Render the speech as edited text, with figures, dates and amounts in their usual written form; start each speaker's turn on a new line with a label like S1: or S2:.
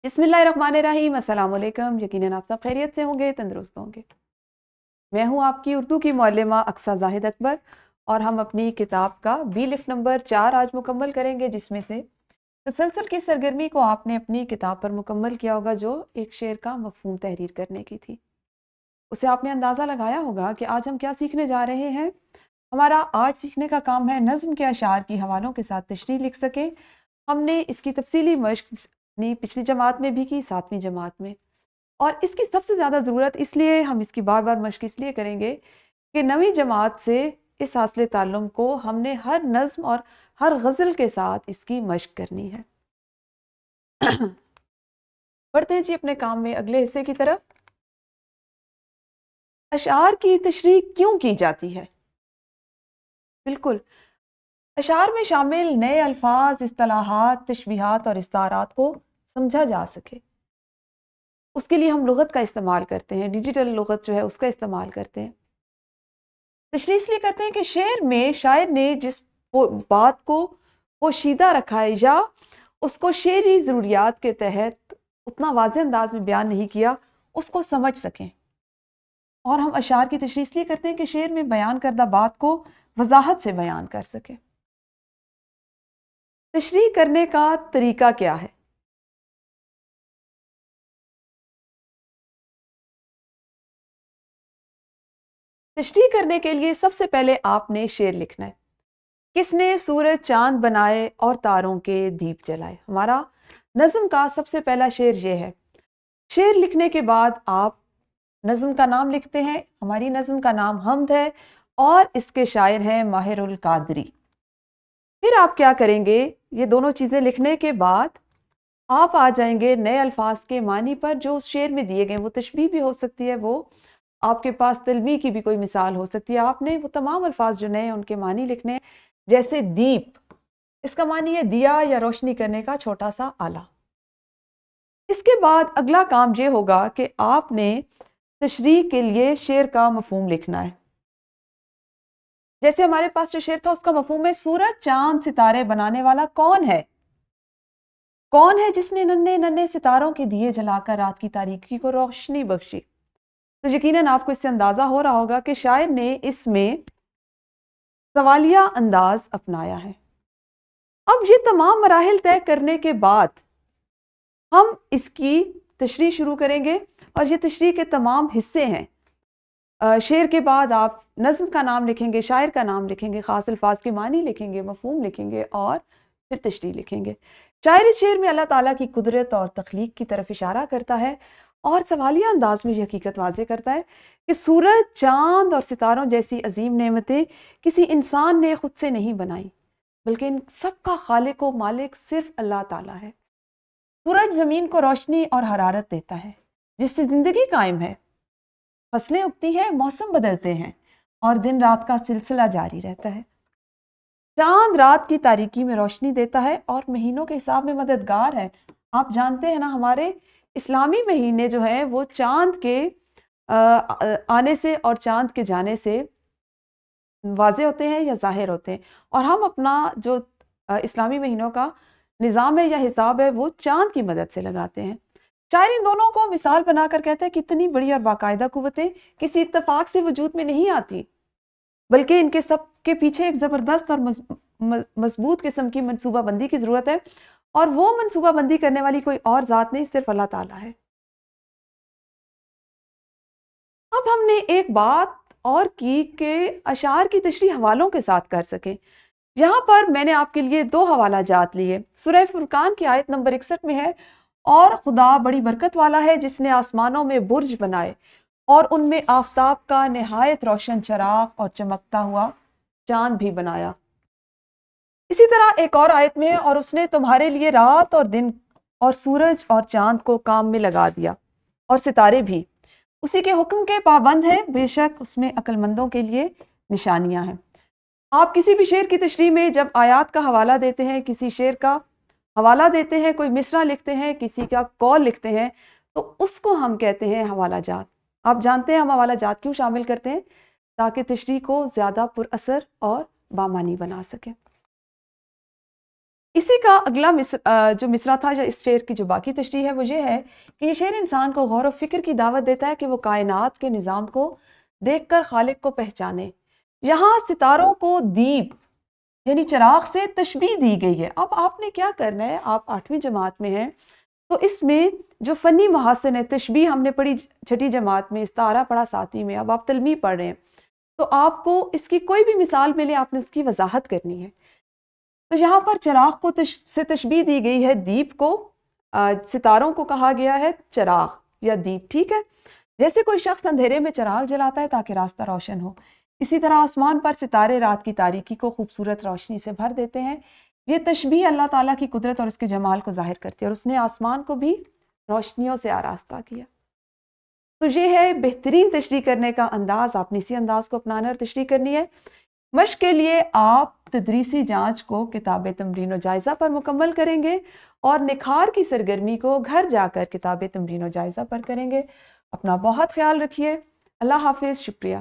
S1: बिस्मिल्लाहिर्रहमानिर्रहीम। अस्सलाम वालेकुम। यकीनन आप सब खैरियत से होंगे, तंदुरुस्त होंगे। मैं हूँ आपकी उर्दू की मौल्लिमा अक्सा जाहिद अकबर और हम अपनी किताब का बी लिफ्ट नंबर 4 आज मुकम्मल करेंगे, जिसमें से तसलसल की सरगर्मी को आपने अपनी किताब पर मुकम्मल किया होगा, जो एक शेर का मफहूम तहरीर करने की थी। उसे आपने अंदाज़ा लगाया होगा कि आज हम क्या सीखने जा रहे हैं। हमारा आज सीखने का काम है नज़्म के अशार की हवालों के साथ तशरीह लिख सकें। हमने इसकी तफसीली मश्क अपनी पिछली जमात में भी की, 7वीं जमात में। और इसकी सबसे ज़्यादा ज़रूरत इसलिए हम इसकी बार बार मश्क इसलिए करेंगे कि 9वीं जमात से इस हासिल ताल्लुम को हमने हर नज़्म और हर गज़ल के साथ इसकी मश्क करनी है। बढ़ते हैं जी अपने काम में अगले हिस्से की तरफ। अशार की तशरीह क्यों की जाती है? बिल्कुल, अशार में शामिल नए अल्फाज, इस्तिलाहात, तशबीहात और इस्तारात को समझा जा सके, उसके लिए हम लुगत का इस्तेमाल करते हैं, डिजिटल लुगत जो है उसका इस्तेमाल करते हैं। तशरीह इसलिए करते हैं कि शेर में शायर ने जिस बात को पोशीदा रखा है या उसको शेरी ज़रूरियात के तहत उतना वाज़ेह अंदाज में बयान नहीं किया, उसको समझ सकें। और हम अशार की तशरीह इसलिए करते हैं कि शेर में बयान करदा बात को वजाहत से बयान कर सके। तशरीह करने का तरीका क्या है? तशरीह करने के लिए सबसे पहले आपने शेर लिखना है। किसने सूरज चांद बनाए और तारों के दीप जलाए, हमारा नज़्म का सबसे पहला शेर ये है। शेर लिखने के बाद आप नज़्म का नाम लिखते हैं। हमारी नज़्म का नाम हमद है और इसके शायर हैं माहिरुल कादरी। फिर आप क्या करेंगे, ये दोनों चीज़ें लिखने के बाद आप आ जाएंगे नए अल्फाज के मानी पर जो उस शेर में दिए गए। वो तशबीह भी हो सकती है, वो आपके पास तलबी की भी कोई मिसाल हो सकती है। आपने वो तमाम अल्फाज जो नए हैं उनके मानी लिखने हैं। जैसे दीप, इसका मानी है दिया या रोशनी करने का छोटा सा आला। इसके बाद अगला काम ये होगा कि आपने तशरीह के लिए शेर का मफहूम लिखना है। जैसे हमारे पास जो शेर था उसका मफहूम है, सूरज चांद सितारे बनाने वाला कौन है? कौन है जिसने नन्हे नन्हे सितारों के दिए जलाकर रात की तारीकी को रोशनी बख्शी? तो यकीनन आपको इससे अंदाजा हो रहा होगा कि शायर ने इसमें सवालिया अंदाज अपनाया है। अब ये तमाम मराहिल तय करने के बाद हम इसकी तशरीह शुरू करेंगे और ये तशरीह के तमाम हिस्से हैं। शेर के बाद आप नज़्म का नाम लिखेंगे, शायर का नाम लिखेंगे, ख़ास अल्फाज के मानी लिखेंगे, मफ़हूम लिखेंगे और फिर तशरीह लिखेंगे। शायर इस शेर में अल्लाह ताला की कुदरत और तख्लीक की तरफ इशारा करता है और सवालिया अंदाज में ये हकीकत वाज़ेह करता है कि सूरज, चाँद और सितारों जैसी अजीम नेमतें किसी इंसान ने खुद से नहीं बनाई, बल्कि इन सबका खालिक व मालिक सिर्फ अल्लाह ताला है। सूरज ज़मीन को रोशनी और हरारत देता है, जिससे ज़िंदगी कायम है। फसलें उगती हैं, मौसम बदलते हैं और दिन रात का सिलसिला जारी रहता है। चांद रात की तारीकी में रोशनी देता है और महीनों के हिसाब में मददगार है। आप जानते हैं ना, हमारे इस्लामी महीने जो है वो चांद के आने से और चांद के जाने से वाज़े होते हैं या ज़ाहिर होते हैं। और हम अपना जो इस्लामी महीनों का निज़ाम है या हिसाब है वो चांद की मदद से लगाते हैं। शायर इन दोनों को मिसाल बनाकर कहते हैं कि इतनी बड़ी और बाकायदा कुव्वतें किसी इत्तेफाक से वजूद में नहीं आती, बल्कि इनके सब के पीछे एक ज़बरदस्त और मजबूत किस्म की मनसूबाबंदी की ज़रूरत है। और वो मनसूबाबंदी करने वाली कोई और ज़ात नहीं, सिर्फ अल्लाह ताला है। अब हमने एक बात और की कि अशार की तशरीह हवालों के साथ कर सकें। यहाँ पर मैंने आपके लिए 2 हवाला जात लिए। सूरह फुरकान की आयत नंबर 61 में है, और खुदा बड़ी बरकत वाला है जिसने आसमानों में बुर्ज बनाए और उनमें आफताब का निहायत रोशन चराग और चमकता हुआ चांद भी बनाया। इसी तरह एक और आयत में है, और उसने तुम्हारे लिए रात और दिन और सूरज और चांद को काम में लगा दिया, और सितारे भी उसी के हुक्म के पाबंद हैं, बेशक उसमें अक्लमंदों के लिए निशानियां हैं। आप किसी भी शेर की तशरीह में जब आयात का हवाला देते हैं, किसी शेर का हवाला देते हैं, कोई मिसरा लिखते हैं, किसी का कौल लिखते हैं, तो उसको हम कहते हैं हवाला जात। आप जानते हैं हम हवाला जात क्यों शामिल करते हैं? ताकि तशरीह को ज़्यादा पुरअसर और बामानी बना सकें। اسی کا اگلا جو مصرع تھا، یا اس شعر کی جو باقی تشریح ہے وہ یہ ہے کہ یہ شعر انسان کو غور و فکر کی دعوت دیتا ہے کہ وہ کائنات کے نظام کو دیکھ کر خالق کو پہچانے۔ یہاں ستاروں کو دیپ یعنی چراغ سے تشبیہ دی گئی ہے۔ اب آپ نے کیا کرنا ہے، آپ 8ویں جماعت میں ہیں تو اس میں جو فنی محاسن ہے، تشبیہ ہم نے پڑھی 6ٹھی جماعت میں، استعارہ پڑھا 7ویں میں، اب آپ تلمیح پڑھ رہے ہیں تو آپ کو اس کی کوئی بھی مثال ملے آپ نے اس کی وضاحت کرنی ہے۔ تو یہاں پر چراغ کو سے تشبیہ دی گئی ہے دیپ کو، ستاروں کو کہا گیا ہے چراغ یا دیپ، ٹھیک ہے؟ جیسے کوئی شخص اندھیرے میں چراغ جلاتا ہے تاکہ راستہ روشن ہو، اسی طرح آسمان پر ستارے رات کی تاریکی کو خوبصورت روشنی سے بھر دیتے ہیں۔ یہ تشبیہ اللہ تعالیٰ کی قدرت اور اس کے جمال کو ظاہر کرتی ہے، اور اس نے آسمان کو بھی روشنیوں سے آراستہ کیا۔ تو یہ ہے بہترین تشریح کرنے کا انداز، آپ نے اسی انداز کو اپنانا اور تشریح کرنی ہے۔ مشق کے لیے آپ تدریسی جانچ کو کتاب تمرین و جائزہ پر مکمل کریں گے اور نکھار کی سرگرمی کو گھر جا کر کتاب تمرین و جائزہ پر کریں گے۔ اپنا بہت خیال رکھیے۔ اللہ حافظ، شکریہ۔